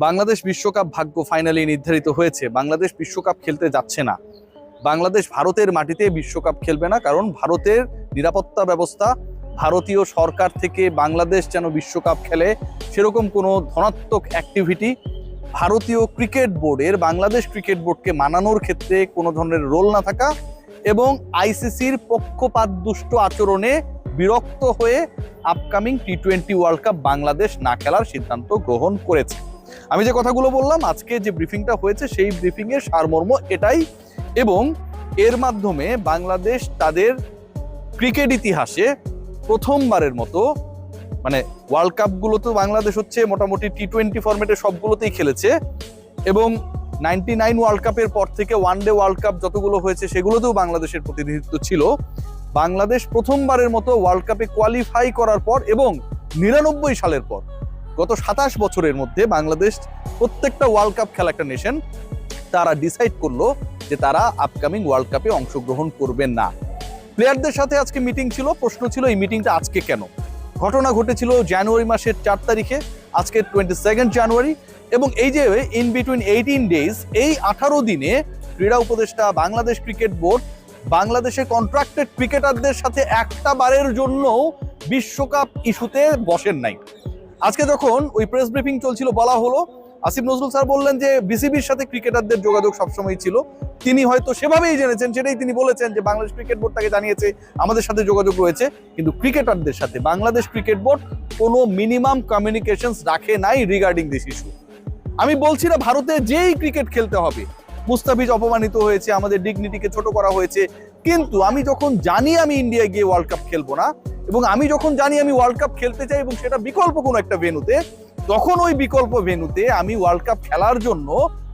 বাংলাদেশ বিশ্বকাপ ভাগ্য ফাইনালি নির্ধারিত হয়েছে। বাংলাদেশ বিশ্বকাপ খেলতে যাচ্ছে না। বাংলাদেশ ভারতের মাটিতে বিশ্বকাপ খেলবে না, কারণ ভারতের নিরাপত্তা ব্যবস্থা, ভারতীয় সরকার থেকে বাংলাদেশ যেন বিশ্বকাপ খেলে সেরকম কোনো ধনাত্মক অ্যাক্টিভিটি ভারতীয় ক্রিকেট বোর্ডের বাংলাদেশ ক্রিকেট বোর্ডকে মানানোর ক্ষেত্রে কোনো ধরনের রোল না থাকা এবং আইসিসির পক্ষপাতদুষ্ট আচরণে বিরক্ত হয়ে আপকামিং টি-20 ওয়ার্ল্ড কাপ বাংলাদেশ না খেলার সিদ্ধান্ত গ্রহণ করেছে। আমি যে কথাগুলো বললাম, আজকে যে ব্রিফিংটা হয়েছে সেই ব্রিফিংয়ের সারমর্ম এটাই, এবং এর মাধ্যমে বাংলাদেশ তাদের ক্রিকেট ইতিহাসে প্রথমবারের মতো, মানে ওয়ার্ল্ড কাপগুলো তো বাংলাদেশ হচ্ছে মোটামুটি টি-20 ফরম্যাটে সবগুলোতেই খেলেছে, এবং 99 ওয়ার্ল্ড কাপের পর থেকে ওয়ানডে ওয়ার্ল্ড কাপ যতগুলো হয়েছে সেগুলোতেও বাংলাদেশের প্রতিনিধিত্ব ছিল। বাংলাদেশ প্রথমবারের মতো ওয়ার্ল্ড কাপে কোয়ালিফাই করার পর এবং 99 সালের পর গত 27 বছরের মধ্যে বাংলাদেশ প্রত্যেকটা ওয়ার্ল্ড কাপ খেলা একটা নেশন, তারা ডিসাইড করলো যে তারা আপকামিং ওয়ার্ল্ড কাপে অংশগ্রহণ করবেন না। প্লেয়ারদের সাথে আজকে মিটিং ছিল। প্রশ্ন ছিল এই মিটিংটা আজকে কেন? ঘটনা ঘটেছিল জানুয়ারি মাসের 4 তারিখে, আজকে 22 জানুয়ারি, এবং এই যে ইন বিটুইন 18 ডেজ, এই 18 দিনে ক্রীড়া উপদেষ্টা, বাংলাদেশ ক্রিকেট বোর্ড বাংলাদেশের কন্ট্রাক্টেড ক্রিকেটারদের সাথে একটা বারের জন্য বিশ্বকাপ ইস্যুতে বসেন নাই। আজকে যখন ওই প্রেস ব্রিফিং চলছিল, বলা হলো, আসিফ নজরুল স্যার বললেন যে বিসিবির সাথে ক্রিকেটারদের যোগাযোগ সবসময় ছিল। তিনি হয়তো সেভাবেই জেনেছেন, সেটাই তিনি বলেছেন যে বাংলাদেশ ক্রিকেট বোর্ড তাকে জানিয়েছে আমাদের সাথে যোগাযোগ রয়েছে, কিন্তু ক্রিকেটারদের সাথে বাংলাদেশ ক্রিকেট বোর্ড কোনো মিনিমাম কমিউনিকেশনস রাখে নাই রিগার্ডিং দিস ইস্যু। আমি বলছি না ভারতে যেই ক্রিকেট খেলতে হবে, মুস্তাফিজ অপমানিত হয়েছে, আমাদের ডিগনিটিকে ছোট করা হয়েছে, কিন্তু আমি যখন জানি আমি ইন্ডিয়ায় গিয়ে ওয়ার্ল্ড কাপ খেলবো না, এবং আমি যখন জানি আমি ওয়ার্ল্ড কাপ খেলতে চাই এবং সেটা বিকল্প কোনো একটা ভেন্যুতে, তখন ওই বিকল্প ভেন্যুতে আমি ওয়ার্ল্ড কাপ খেলার জন্য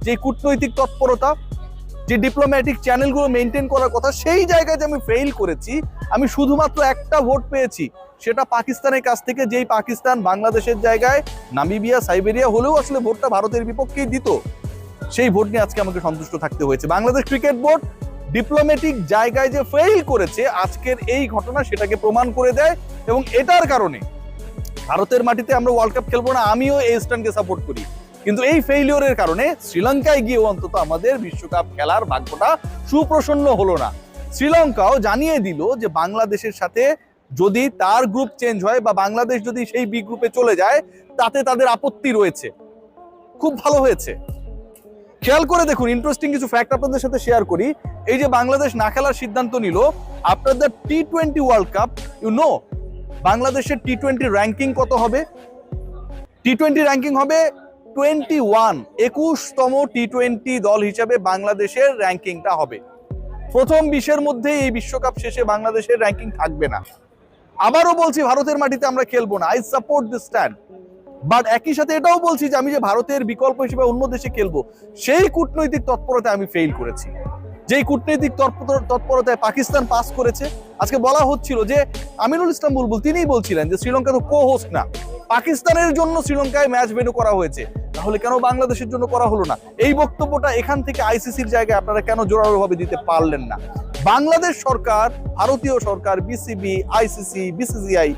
যে কূটনৈতিক তৎপরতা, যে ডিপ্লোম্যাটিক চ্যানেলগুলো মেনটেন করার কথা, সেই জায়গায় যে আমি ফেইল করেছি। আমি শুধুমাত্র একটা ভোট পেয়েছি, সেটা পাকিস্তানের কাছ থেকে, যেই পাকিস্তান বাংলাদেশের জায়গায় নামিবিয়া, সাইবেরিয়া হলেও আসলে ভোটটা ভারতের বিপক্ষেই দিত। সেই ভোট নিয়ে আজকে আমাকে সন্তুষ্ট থাকতে হয়েছে। বাংলাদেশ ক্রিকেট বোর্ড ডিপ্লোম্যাটিক জায়গায় যে ফেইল করেছে, আজকের এই ঘটনা সেটাকে প্রমাণ করে দেয়, এবং এটার কারণে ভারতের মাটিতে আমরা ওয়ার্ল্ড কাপ খেলবো না। আমিও এই স্ট্যান্ডকে সাপোর্ট করি, কিন্তু এই ফেইলিওরের কারণে শ্রীলঙ্কায় গিয়ে অন্তত আমাদের বিশ্বকাপ খেলার ভাগ্যটা সুপ্রসন্ন হলো না। শ্রীলঙ্কাও জানিয়ে দিল যে বাংলাদেশের সাথে যদি তার গ্রুপ চেঞ্জ হয় বা বাংলাদেশ যদি সেই বি গ্রুপে চলে যায়, তাতে তাদের আপত্তি রয়েছে। খুব ভালো হয়েছে। খেয়াল করে দেখুন, ইন্টারেস্টিং কিছু ফ্যাক্ট আপনাদের সাথে শেয়ার করি। এই যে বাংলাদেশ না খেলার সিদ্ধান্ত নিল, আপনাদের টি-20 ওয়ার্ল্ড কাপ, বাংলাদেশের টি-20 র্যাঙ্কিং কত হবে? টি-20 র্যাঙ্কিং হবে 21, 21তম টি-20 দল হিসেবে বাংলাদেশের র্যাঙ্কিংটা হবে। প্রথম 20-এর মধ্যে এই বিশ্বকাপ শেষে বাংলাদেশের র্যাঙ্কিং থাকবে না। আবারও বলছি, ভারতের মাটিতে আমরা খেলবো না। I support this stand, but একই সাথে এটাও বলছি যে আমি যে ভারতের বিকল্প হিসেবে অন্য দেশে খেলবো, সেই কূটনৈতিক তৎপরতায় আমি ফেইল করেছি। যেই কূটনৈতিক তৎপরতায় পাকিস্তান পাস করেছে। আজকে বলা হচ্ছিল যে আমিনুল ইসলাম বুলবুল তিনিই বলছিলেন যে শ্রীলঙ্কা তো কো হোস্ট না, পাকিস্তানের জন্য শ্রীলঙ্কায় ম্যাচ ভেন্যু করা হয়েছে, তাহলে কেন বাংলাদেশের জন্য করা হলো না? এই বক্তব্যটা এখান থেকে আইসিসির জায়গায় আপনারা কেন জোরালোভাবে দিতে পারলেন না? বাংলাদেশ সরকার, ভারতীয় সরকার, বিসিবি, আইসিসি, বিসিসিআই,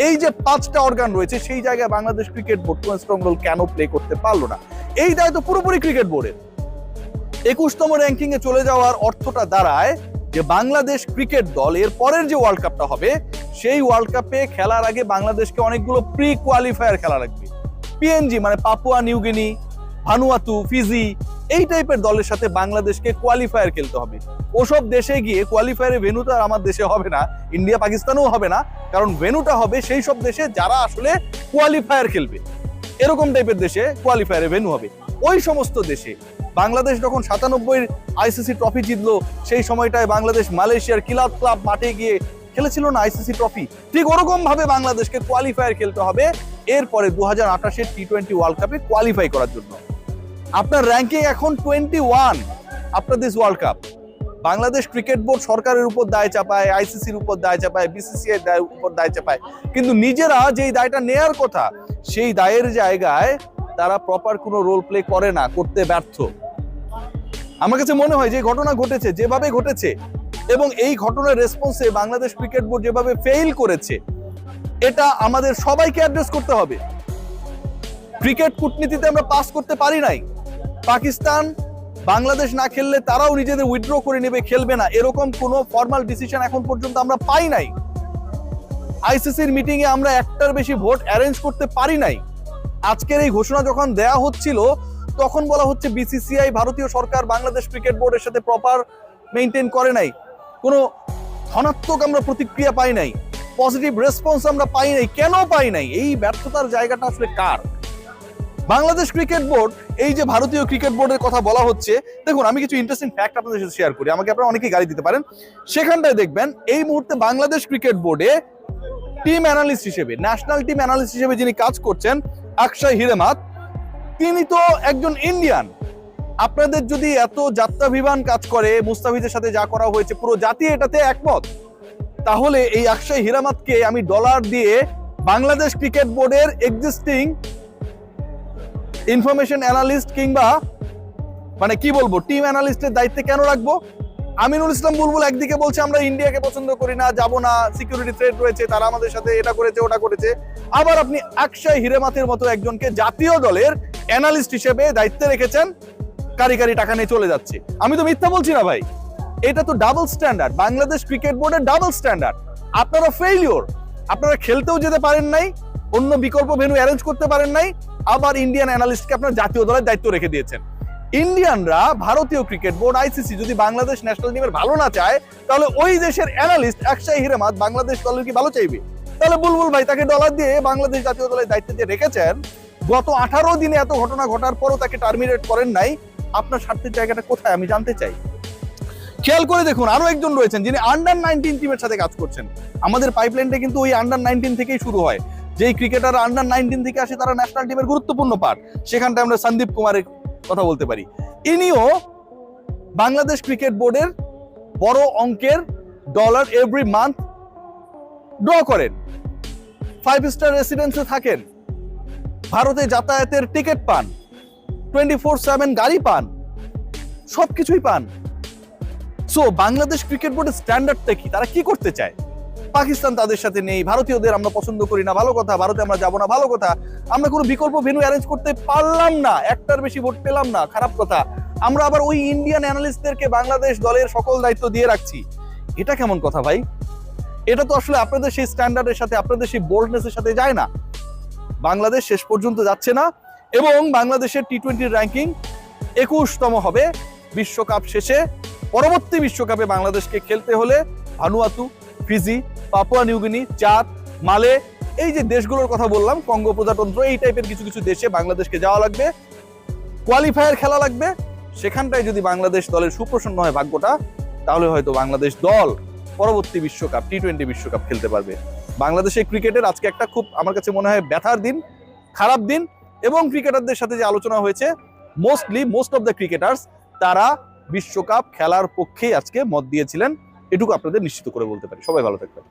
এই যে 5টা অর্গান রয়েছে, সেই জায়গায় বাংলাদেশ ক্রিকেট বোর্ড কোনো স্ট্রং রোল কেন প্লে করতে পারলো না? এই দায় তো পুরোপুরি ক্রিকেট বোর্ডের। 21তম র্যাঙ্কিং এ চলে যাওয়ার অর্থটা দাঁড়ায় যে বাংলাদেশ ক্রিকেট দল এর পরের যে ওয়ার্ল্ড কাপটা হবে, সেই ওয়ার্ল্ড কাপে খেলার আগে বাংলাদেশকে অনেকগুলো প্রি কোয়ালিফায়ার খেলা লাগবে। পিএনজি মানে পাপুয়া নিউগিনি, ভানুয়াতু, ফিজি, এই টাইপের দলের সাথে বাংলাদেশকে কোয়ালিফায়ার খেলতে হবে। ওসব দেশে গিয়ে কোয়ালিফায়ারের ভেন্যুটা আমার দেশে হবে না, ইন্ডিয়া পাকিস্তানেও হবে না, কারণ ভেন্যুটা হবে সেই সব দেশে যারা আসলে কোয়ালিফায়ার খেলবে। এরকম টাইপের দেশে কোয়ালিফায়ারের ভেন্যু হবে। ওই সমস্ত দেশে বাংলাদেশ যখন 97 আইসিসি ট্রফি জিতলো, সেই সময়টায় বাংলাদেশ মালয়েশিয়ার কিলাত ক্লাব মাঠে গিয়ে খেলেছিল না আইসিসি ট্রফি, ঠিক ওরকম ভাবে বাংলাদেশকে কোয়ালিফায়ার খেলতে হবে এরপরে 2028-এর টি-20 ওয়ার্ল্ড কাপে কোয়ালিফাই করার জন্য। আপনার র্যাঙ্কিং এখন 21 after this world cup. Bangladesh cricket board সরকারের উপর দায় চাপায়, আইসিসির উপর দায় চাপায়, বিসিসিআই এর উপর দায় চাপায়, কিন্তু নিজেরা যেই দায়টা নেয়ার কথা, সেই দায়ের জায়গায় তারা প্রপার কোনো রোল প্লে করে না, করতে ব্যর্থ। আমার কাছে মনে হয় যে ঘটনা ঘটেছে, যেভাবে ঘটেছে, এবং এই ঘটনার রেসপন্সে বাংলাদেশ ক্রিকেট বোর্ড যেভাবে ফেইল করেছে, এটা আমাদের সবাইকে অ্যাড্রেস করতে হবে। ক্রিকেট কূটনীতিতে আমরা পাস করতে পারি নাই। পাকিস্তান বাংলাদেশ না খেললে তারাও নিজেদের উইথড্র করে নেবে, খেলবে না, এরকম কোনো ফর্মাল ডিসিশন এখন পর্যন্ত আমরা পাই নাই। আইসিসির মিটিং এ আমরা একটার বেশি ভোট অ্যারেঞ্জ করতে পারি নাই। আজকের এই ঘোষণা যখন দেয়া হচ্ছিল তখন বলা হচ্ছে বিসিসিআই ভারতীয় সরকার বাংলাদেশ ক্রিকেট বোর্ডের সাথে প্রপার মেইনটেইন করে নাই, কোনো ধনাত্মক আমরা প্রতিক্রিয়া পাই নাই, পজিটিভ রেসপন্স আমরা পাই নাই। কেন পাই নাই? এই ব্যর্থতার জায়গাটা আসলে কার? বাংলাদেশ ক্রিকেট বোর্ড, এই যে ভারতীয় ক্রিকেট বোর্ডের কথা বলা হচ্ছে, দেখুন আমি কিছু ইন্টারেস্টিং ফ্যাক্ট আপনাদের সাথে শেয়ার করি, আমাকে আপনারা অনেকেই গালি দিতে পারেন। সেখানটায় দেখবেন এই মুহূর্তে বাংলাদেশ ক্রিকেট বোর্ডে টিম অ্যানালিস্ট হিসেবে, ন্যাশনাল টিম অ্যানালিস্ট হিসেবে যিনি কাজ করছেন অক্ষয় হিরেমাত, তিনি তো একজন ইন্ডিয়ান। আপনাদের যদি এত যাত্রাভিমান কাজ করে, মুস্তাফিজের সাথে যা করা হয়েছে পুরো জাতি এটাতে একমত, তাহলে এই অক্ষয় হিরেমাতকে আমি ডলার দিয়ে বাংলাদেশ ক্রিকেট বোর্ডের এক্সিস্টিং ইনফরমেশন অ্যানালিস্ট কিংবা মানে কি বলবো টিম অ্যানালিস্টের দায়িত্বে কেন রাখবো? আমিনুল ইসলাম বুলবুল একদিকে বলছে আমরা ইন্ডিয়াকে পছন্দ করি না, যাব না, সিকিউরিটি থ্রেট রয়েছে, তারা আমাদের সাথে এটা করেছে ওটা করেছে। আবার আপনি অক্ষয় হিরেমাতের মতো একজনকে জাতীয় দলের অ্যানালিস্ট হিসেবে দায়িত্বে রেখেছেন, কারি টাকা নিয়ে চলে যাচ্ছে। আমি তো মিথ্যা বলছি না ভাই, এটা তো ডাবল স্ট্যান্ডার্ড, বাংলাদেশ ক্রিকেট বোর্ডের ডাবল স্ট্যান্ডার্ড। আপনারা ফেইলিওর, আপনারা খেলতেও যেতে পারেন নাই, অন্য বিকল্প ভেন্যু অ্যারেঞ্জ করতে পারেন নাই, আবার ইন্ডিয়ান অ্যানালিস্টকে আপনার জাতীয় দলের দায়িত্ব রেখে দিয়েছেন। ইন্ডিয়ানরা, ভারতীয় ক্রিকেট বোর্ড, আইসিসি যদি বাংলাদেশ ন্যাশনাল টিমের ভালো না চায়, তাহলে ওই দেশের অ্যানালিস্ট অক্ষয় হিরেমাত বাংলাদেশ দলের কি ভালো চাইবে? তাহলে বুলবুল ভাই তাকে ডলার দিয়ে বাংলাদেশ জাতীয় দলের দায়িত্বে যে রেখেছেন, গত 18 দিনে এত ঘটনা ঘটার পরও তাকে টার্মিনেট করেন নাই, আপনার স্বার্থের জায়গাটা কোথায় আমি জানতে চাই। খেয়াল করে দেখুন, আরো একজন রয়েছেন যিনি আন্ডার 19 টিমের সাথে কাজ করছেন। আমাদের পাইপলাইনটা কিন্তু ওই আন্ডার 19 থেকেই শুরু হয়। যেই ক্রিকেটার আন্ডার 19 থেকে আসে তারা ন্যাশনাল টিমের গুরুত্বপূর্ণ পার্ট। সেখানটায় আমরা সন্দীপ কুমারের কথা বলতে পারি। ইনিও বাংলাদেশ ক্রিকেট বোর্ডের বড় অঙ্কের ডলার এভরি মান্থ ড্র করেন, 5 স্টার রেসিডেন্সে থাকেন, ভারতে যাতায়াতের টিকিট পান, 24/7 গাড়ি পান, সবকিছুই পান। সো বাংলাদেশ ক্রিকেট বোর্ডের স্ট্যান্ডার্ডটা কি? তারা কি করতে চায়? পাকিস্তান তাদের সাথে নেই, ভারতীয়দের আমরা পছন্দ করি না, ভালো কথা, ভারতে আমরা যাবো না, ভালো কথা, আমরা কোনো বিকল্প ভেন্যু অ্যারেঞ্জ করতে পারলাম না, একটার বেশি ভোট পেলাম না, খারাপ কথা, আমরা আবার ওই ইন্ডিয়ান অ্যানালিস্টদেরকে বাংলাদেশ দলের সকল দায়িত্ব দিয়ে রাখছি। এটা কেমন কথা ভাই? এটা তো আসলে আপনাদের সেই স্ট্যান্ডার্ডের সাথে, আপনাদের সেই বোল্ডনেসের সাথে যায় না। বাংলাদেশ শেষ পর্যন্ত যাচ্ছে না এবং বাংলাদেশের টি20 র্যাঙ্কিং 21তম হবে বিশ্বকাপ শেষে। পরবর্তী বিশ্বকাপে বাংলাদেশকে খেলতে হলে ভানুয়াতু, ফিজি, পাপুয়া নিউগিনি, চাদ, মালে, এই যে দেশগুলোর কথা বললাম, কঙ্গো প্রজাতন্ত্র, এই টাইপের কিছু কিছু দেশে বাংলাদেশকে যাওয়া লাগবে, কোয়ালিফায়ার খেলা লাগবে। সেখানটায় যদি বাংলাদেশ দলের সুপ্রসন্ন হয় ভাগ্যটা, তাহলে হয়তো বাংলাদেশ দল পরবর্তী বিশ্বকাপ, টি20 বিশ্বকাপ খেলতে পারবে। বাংলাদেশের ক্রিকেটের আজকে একটা খুব আমার কাছে মনে হয় ব্যথার দিন, খারাপ দিন। এবং ক্রিকেটারদের সাথে যে আলোচনা হয়েছে, মোস্ট অফ দ্য ক্রিকেটার্স তারা বিশ্বকাপ খেলার পক্ষেই আজকে মত দিয়েছিলেন, এটুকু আপনাদের নিশ্চিত করে বলতে পারি। সবাই ভালো থাকবেন।